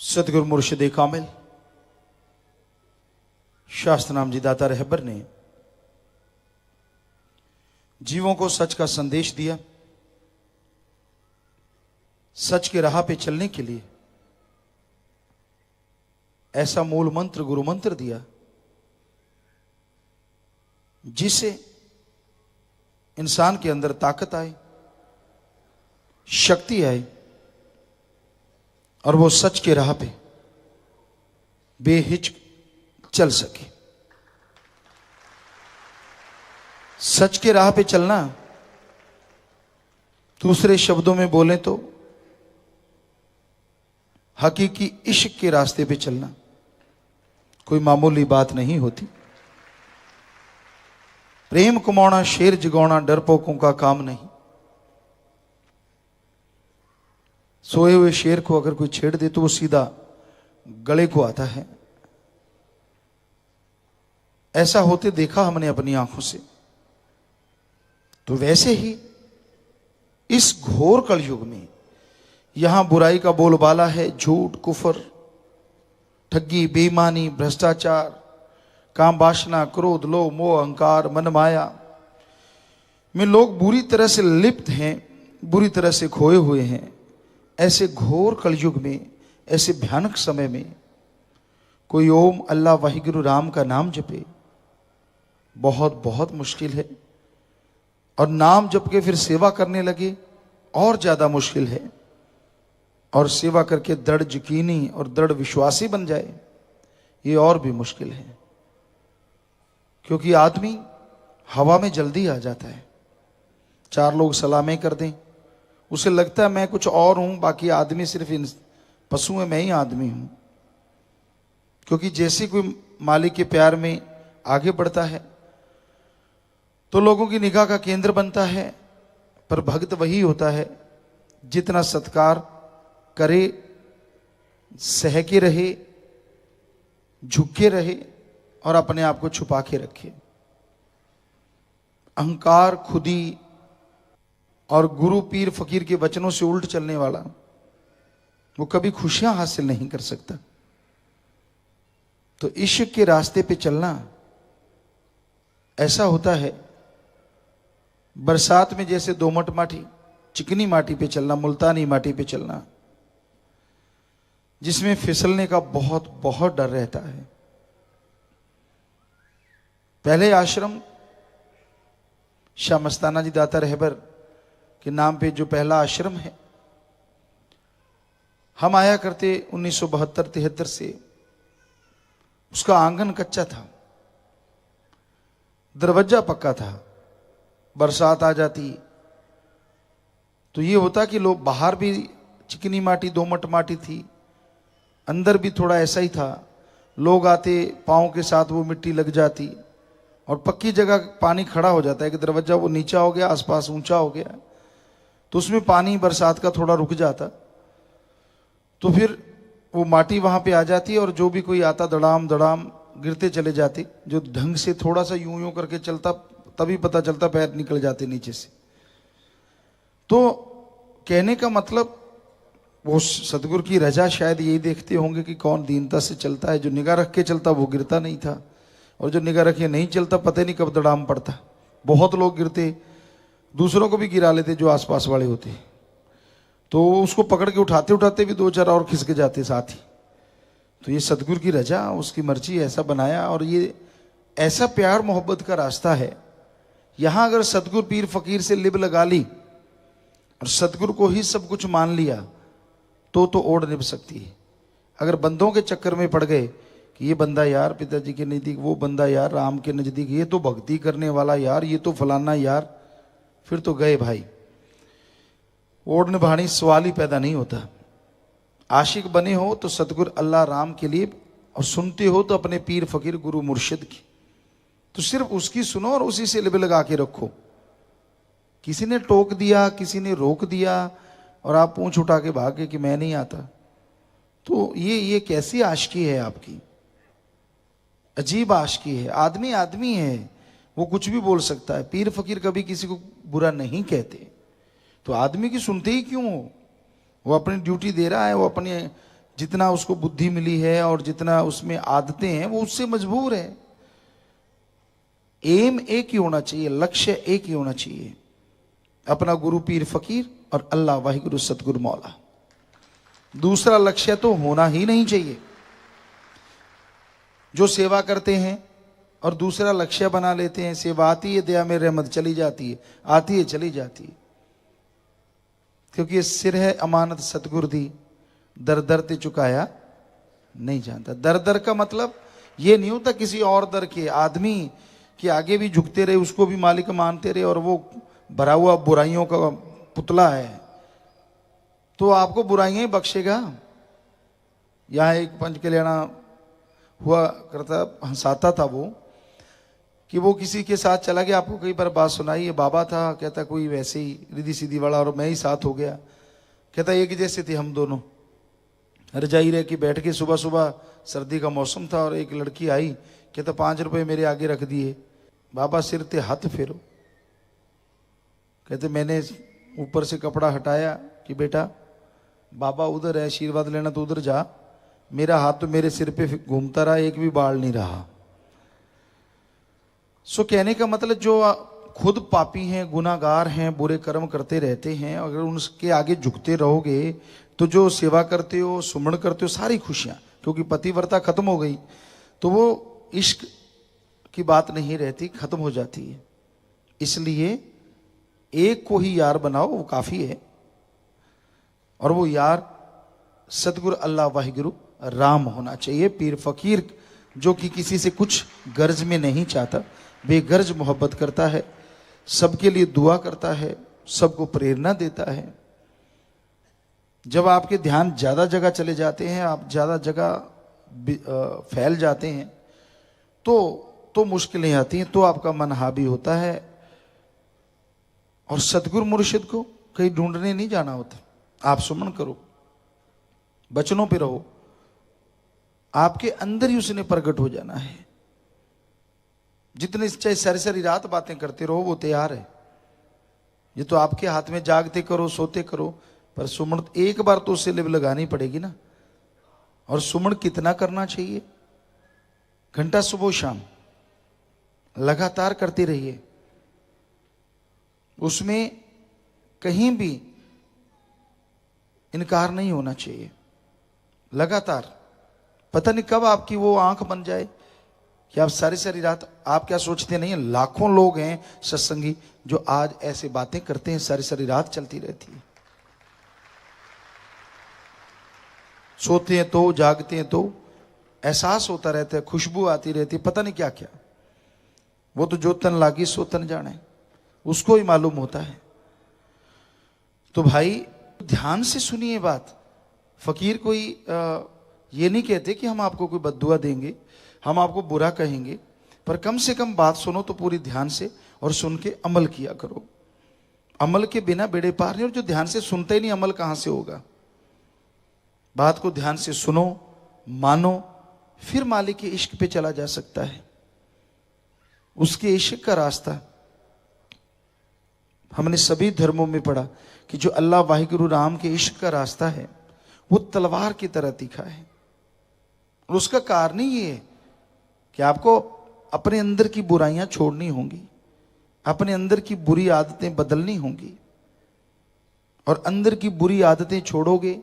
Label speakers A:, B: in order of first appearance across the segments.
A: सतगुरु मुर्शिद कामिल शास्त्र नाम जी दाता रहबर ने जीवों को सच का संदेश दिया। सच के राह पे चलने के लिए ऐसा मूल मंत्र गुरु मंत्र दिया जिससे इंसान के अंदर ताकत आए, शक्ति आए और वो सच के राह पे बेहिचक चल सके। सच के राह पे चलना, दूसरे शब्दों में बोलें तो हकीकी इश्क के रास्ते पे चलना कोई मामूली बात नहीं होती। प्रेम कमाना, शेर जगाना डरपोकों का काम नहीं। सोए हुए शेर को अगर कोई छेड़ दे तो वो सीधा गले को आता है। ऐसा होते देखा हमने अपनी आंखों से। तो वैसे ही इस घोर कलयुग में यहां बुराई का बोलबाला है, झूठ, कुफर, ठगी, बेईमानी, भ्रष्टाचार, काम वासना, क्रोध, लोभ, मोह, अहंकार, मन माया में लोग बुरी तरह से लिप्त हैं, बुरी तरह से खोए हुए हैं। ऐसे घोर कलयुग में, ऐसे भयानक समय में कोई ओम अल्लाह वाहिगुरु राम का नाम जपे बहुत बहुत मुश्किल है। और नाम जप के फिर सेवा करने लगे और ज्यादा मुश्किल है। और सेवा करके दृढ़ यकीनी और दृढ़ विश्वासी बन जाए ये और भी मुश्किल है। क्योंकि आदमी हवा में जल्दी आ जाता है। चार लोग सलामें कर दें, उसे लगता है मैं कुछ और हूं, बाकी आदमी सिर्फ इन पशु है, मैं ही आदमी हूं। क्योंकि जैसे कोई मालिक के प्यार में आगे बढ़ता है तो लोगों की निगाह का केंद्र बनता है। पर भक्त वही होता है जितना सत्कार करे, सह के रहे, झुके रहे और अपने आप को छुपा के रखे। अहंकार, खुदी और गुरु पीर फकीर के वचनों से उल्ट चलने वाला वो कभी खुशियां हासिल नहीं कर सकता। तो इश्क के रास्ते पे चलना ऐसा होता है बरसात में जैसे दोमट माटी, चिकनी माटी पे चलना, मुल्तानी माटी पे चलना, जिसमें फिसलने का बहुत बहुत डर रहता है। पहले आश्रम शाह मस्ताना जी दाता रहबर के नाम पे जो पहला आश्रम है, हम आया करते 1972-73 से। उसका आंगन कच्चा था, दरवाजा पक्का था। बरसात आ जाती तो ये होता कि लोग बाहर भी चिकनी माटी, दोमट माटी थी, अंदर भी थोड़ा ऐसा ही था। लोग आते, पांव के साथ वो मिट्टी लग जाती और पक्की जगह पानी खड़ा हो जाता है कि दरवाजा वो नीचा हो गया, आसपास ऊंचा हो गया, तो उसमें पानी बरसात का थोड़ा रुक जाता। तो फिर वो माटी वहां पे आ जाती और जो भी कोई आता धड़ाम धड़ाम गिरते चले जाते। जो ढंग से थोड़ा सा यूं यूं करके चलता तभी पता चलता पैर निकल जाते नीचे से। तो कहने का मतलब वो सतगुरु की रजा शायद यही देखते होंगे कि कौन दीनता से चलता है। जो निगाह रख के चलता वो गिरता नहीं था, और जो निगाह रखे नहीं चलता पता नहीं कब दड़ाम पड़ता। बहुत लोग गिरते, दूसरों को भी गिरा लेते जो आसपास वाले होते, तो उसको पकड़ के उठाते उठाते भी दो चार और खिसक जाते साथ ही। तो ये सतगुरु की रजा, उसकी मर्जी, ऐसा बनाया। और ये ऐसा प्यार मोहब्बत का रास्ता है। यहां अगर सतगुरु पीर फकीर से लिब लगा ली और सतगुरु को ही सब कुछ मान लिया तो ओढ़ निभ सकती है। अगर बंदों के चक्कर में पड़ गए कि ये बंदा यार पिताजी के नजदीक, वो बंदा यार राम के नजदीक, ये तो भक्ति करने वाला यार, ये तो फलाना यार, फिर तो गए भाई। ओढ़ निभानी सवाल ही पैदा नहीं होता। आशिक बने हो तो सतगुरु अल्लाह राम के लिए, और सुनते हो तो अपने पीर फकीर गुरु मुर्शिद की, तो सिर्फ उसकी सुनो और उसी से लिब लगा के रखो। किसी ने टोक दिया, किसी ने रोक दिया और आप पूंछ उठा के भागे कि मैं नहीं आता, तो ये कैसी आशिकी है आपकी? अजीब आशिकी है। आदमी आदमी है, वो कुछ भी बोल सकता है। पीर फकीर कभी किसी को बुरा नहीं कहते। तो आदमी की सुनते ही क्यों हो? वो अपनी ड्यूटी दे रहा है, वो अपने जितना उसको बुद्धि मिली है और जितना उसमें आदतें हैं वो उससे मजबूर है। एम एक ही होना चाहिए, लक्ष्य एक ही होना चाहिए, अपना गुरु पीर फकीर और अल्लाह वाहिगुरु सतगुरु मौला। दूसरा लक्ष्य तो होना ही नहीं चाहिए। जो सेवा करते हैं और दूसरा लक्ष्य बना लेते हैं, सेवा आती है दया में रहमत चली जाती है, आती है चली जाती है, क्योंकि ये सिर है अमानत सतगुरु दी, दर दर ते चुकाया नहीं जानता। दर दर का मतलब ये नहीं होता किसी और दर के, आदमी के आगे भी झुकते रहे, उसको भी मालिक मानते रहे और वो भरा हुआ बुराइयों का पुतला है तो आपको बुराइयां ही बख्शेगा। यहां एक पंच कल्याणा हुआ करता, हंसाता था वो, कि वो किसी के साथ चला गया, आपको कई बार बात सुनाई, ये बाबा था, कहता कोई वैसे ही रिद्धि सीधी वाला और मैं ही साथ हो गया। कहता एक जैसे थे हम दोनों, रजाई रह के बैठ के, सुबह सुबह सर्दी का मौसम था और एक लड़की आई, कहता 5 रुपए मेरे आगे रख दिए, बाबा सिर ते हाथ फेरो। कहते मैंने ऊपर से कपड़ा हटाया कि बेटा बाबा उधर है, आशीर्वाद लेना तो उधर जा, मेरा हाथ तो मेरे सिर पे घूमता रहा, एक भी बाल नहीं रहा। सो कहने का मतलब जो खुद पापी हैं, गुनाहगार हैं, बुरे कर्म करते रहते हैं, अगर उनके आगे झुकते रहोगे तो जो सेवा करते हो, सुमरण करते हो, सारी खुशियां, क्योंकि पतिव्रता खत्म हो गई तो वो इश्क की बात नहीं रहती, खत्म हो जाती है। इसलिए एक को ही यार बनाओ, वो काफी है, और वो यार सतगुरु अल्लाह वाहिगुरु राम होना चाहिए, पीर फकीर जो कि किसी से कुछ गर्ज में नहीं चाहता, बेगर्ज मोहब्बत करता है, सबके लिए दुआ करता है, सबको प्रेरणा देता है। जब आपके ध्यान ज्यादा जगह चले जाते हैं, आप ज्यादा जगह फैल जाते हैं तो मुश्किलें आती हैं, तो आपका मन हावी होता है। और सतगुरु मुर्शिद को कहीं ढूंढने नहीं जाना होता, आप सुमन करो, बचनों पे रहो, आपके अंदर ही उसने प्रकट हो जाना है। जितने चाहे सारी सारी रात बातें करते रहो, वो तैयार है। ये तो आपके हाथ में, जागते करो सोते करो, पर सुमन एक बार तो उससे लिव लगानी पड़ेगी ना। और सुमन कितना करना चाहिए? घंटा सुबह शाम लगातार करते रहिए, उसमें कहीं भी इनकार नहीं होना चाहिए। लगातार, पता नहीं कब आपकी वो आंख बन जाए कि आप सारी सारी रात, आप क्या सोचते नहीं है, लाखों लोग हैं सत्संगी जो आज ऐसे बातें करते हैं, सारी सारी रात चलती रहती है, सोते हैं तो, जागते हैं तो, एहसास होता रहता है, खुशबू आती रहती है, पता नहीं क्या क्या। वो तो जो तन लागी सो तन जाने, उसको ही मालूम होता है। तो भाई ध्यान से सुनिए बात। फकीर कोई ये नहीं कहते कि हम आपको कोई बद्दुआ देंगे, हम आपको बुरा कहेंगे, पर कम से कम बात सुनो तो पूरी ध्यान से, और सुन के अमल किया करो। अमल के बिना बेड़े पार नहीं, और जो ध्यान से सुनते ही नहीं, अमल कहां से होगा? बात को ध्यान से सुनो, मानो, फिर मालिक के इश्क पे चला जा सकता है। उसके इश्क का रास्ता हमने सभी धर्मों में पढ़ा कि जो अल्लाह वाहिगुरु राम के इश्क का रास्ता है वो तलवार की तरह तीखा है। और उसका कारण ही ये है कि आपको अपने अंदर की बुराइयां छोड़नी होंगी, अपने अंदर की बुरी आदतें बदलनी होंगी, और अंदर की बुरी आदतें छोड़ोगे,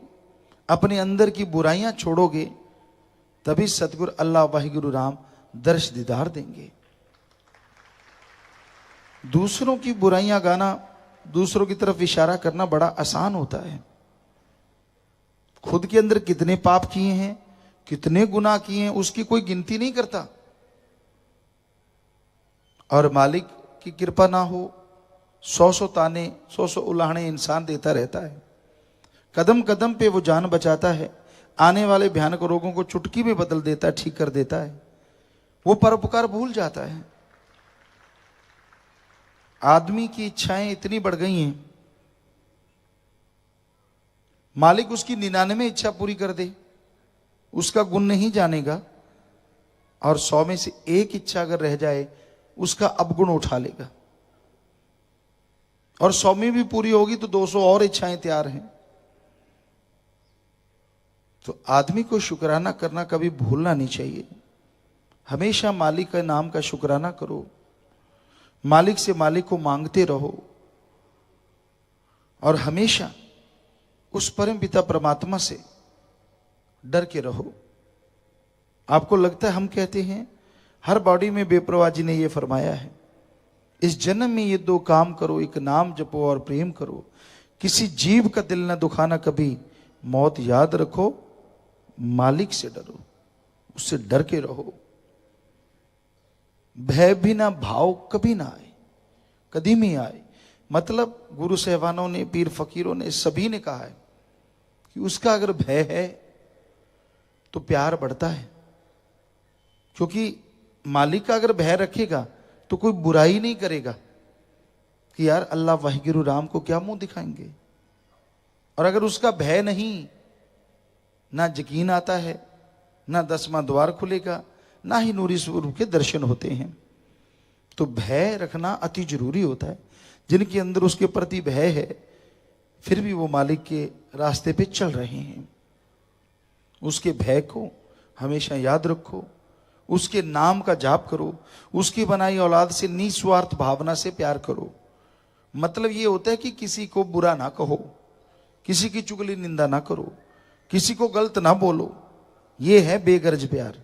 A: अपने अंदर की बुराइयां छोड़ोगे, तभी सतगुरु अल्लाह वाहिगुरु राम दर्श दीदार देंगे। दूसरों की बुराइयां गाना, दूसरों की तरफ इशारा करना बड़ा आसान होता है। खुद के अंदर कितने पाप किए हैं, कितने गुनाह किए हैं, उसकी कोई गिनती नहीं करता। और मालिक की कृपा ना हो, 100 ताने, 100 उलाहने इंसान देता रहता है। कदम कदम पे वो जान बचाता है, आने वाले भयानक रोगों को चुटकी में बदल देता है, ठीक कर देता है। वो परोपकार भूल जाता है। आदमी की इच्छाएं इतनी बढ़ गई हैं, मालिक उसकी 99 इच्छा पूरी कर दे, उसका गुण नहीं जानेगा, और 100 में से एक इच्छा अगर रह जाए उसका अवगुण उठा लेगा, और 100 में भी पूरी होगी तो 200 और इच्छाएं तैयार हैं। तो आदमी को शुक्राना करना कभी भूलना नहीं चाहिए। हमेशा मालिक के नाम का शुक्राना करो, मालिक से मालिक को मांगते रहो और हमेशा उस परम पिता परमात्मा से डर के रहो। आपको लगता है हम कहते हैं हर बॉडी में बेपरवाह जी ने ये फरमाया है, इस जन्म में ये दो काम करो, एक नाम जपो और प्रेम करो, किसी जीव का दिल ना दुखाना कभी, मौत याद रखो, मालिक से डरो, उससे डर के रहो। भय भी ना भाव कभी ना आए, कभी नहीं आए। मतलब गुरु साहबानों ने, पीर फकीरों ने, सभी ने कहा है कि उसका अगर भय है तो प्यार बढ़ता है, क्योंकि मालिक का अगर भय रखेगा तो कोई बुराई नहीं करेगा कि यार अल्लाह वाहिगुरु राम को क्या मुंह दिखाएंगे। और अगर उसका भय नहीं, ना यकीन आता है, ना 10वां द्वार खुलेगा, ना ही नूरी स्वरूप के दर्शन होते हैं। तो भय रखना अति जरूरी होता है। जिनके अंदर उसके प्रति भय है फिर भी वो मालिक के रास्ते पे चल रहे हैं, उसके भय को हमेशा याद रखो, उसके नाम का जाप करो, उसकी बनाई औलाद से निस्वार्थ भावना से प्यार करो। मतलब ये होता है कि किसी को बुरा ना कहो, किसी की चुगली निंदा ना करो, किसी को गलत ना बोलो। ये है बेगर्ज प्यार।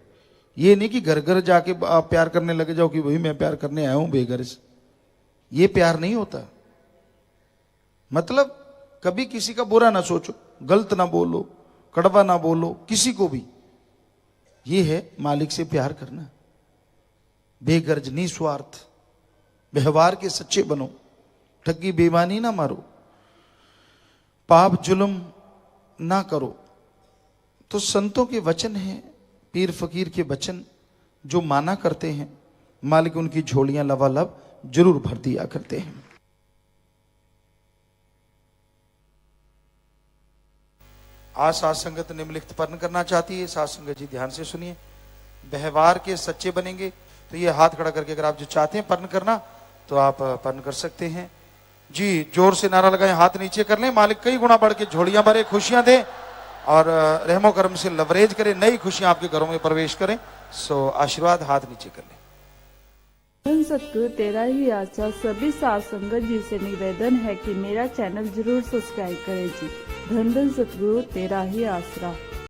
A: ये नहीं कि घर घर जाके आप प्यार करने लगे जाओ कि वही मैं प्यार करने आया हूं बेगर्ज। ये प्यार नहीं होता। मतलब कभी किसी का बुरा ना सोचो, गलत ना बोलो, कड़वा ना बोलो किसी को भी। ये है मालिक से प्यार करना। बेगर्ज निस्वार्थ व्यवहार के सच्चे बनो, ठगी बेईमानी ना मारो, पाप जुल्म ना करो। तो संतों के वचन हैं, पीर फकीर के वचन जो माना करते हैं, मालिक उनकी झोलियां लबालब जरूर भर दिया करते हैं। आज साध संगत निम्नलिखित पठन करना चाहती है। साध संगत जी ध्यान से सुनिए। व्यवहार के सच्चे बनेंगे तो ये हाथ खड़ा करके अगर आप जो चाहते हैं पठन करना तो आप पठन कर सकते हैं। जी जोर से नारा लगाएं, हाथ नीचे कर लें। मालिक कई गुना बढ़ के झोलियां भरे, खुशियां दे और रहमो करम से लवरेज करें, नई खुशियां आपके घरों में प्रवेश करें। सो आशीर्वाद, हाथ नीचे कर लें।
B: धन सतगुरु तेरा ही आशा। सभी साध संगत जी से निवेदन है कि मेरा चैनल जरूर सब्सक्राइब करें जी। धन धन सतगुरु तेरा ही आसरा।